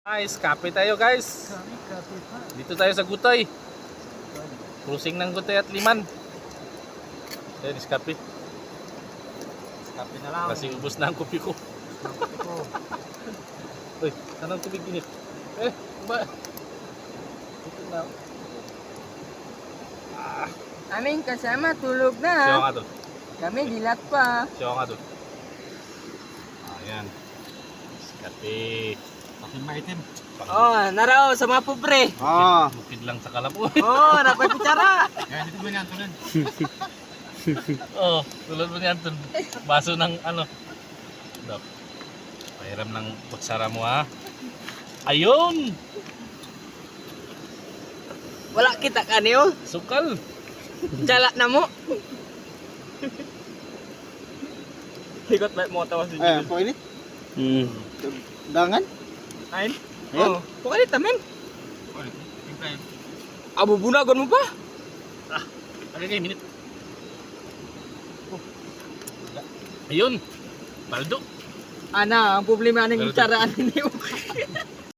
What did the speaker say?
Guys, kape tayo guys. Dito tayo sa Gutoy. Cruising ng Gutoy at Liman. Ayan, iskape. Kape na lang. Kasi ubos na ang kopi ko. Uy, saan ang tubig init? Ba? Ito na. Aming kasama tulog Siya na. nga to. Kami dilat pa. Siya nga to. Ayan. Iskape. Kape maitim. Oh, narao sa mga pobre. Bukid lang sa kalaboy. Oh, napay kutsara. Yan, dito ba niyan tunan? Oh, tulad mo niyan to. Baso ng ano. Dap. Pahiram ng kutsara mo ha. Ayun! Wala kita kaniyo. Sukal! Jala na mo. Higot ba mo tawas din. Ayan, po ini. Dangan? Ain. Ayan. Oh, pokoknya tamen. Tingkay. Abu bunagon mo pa. Okay, minute. Oh. Ayun! Baldo! Ana, ang problema ng Pero- kutsaraan niyo.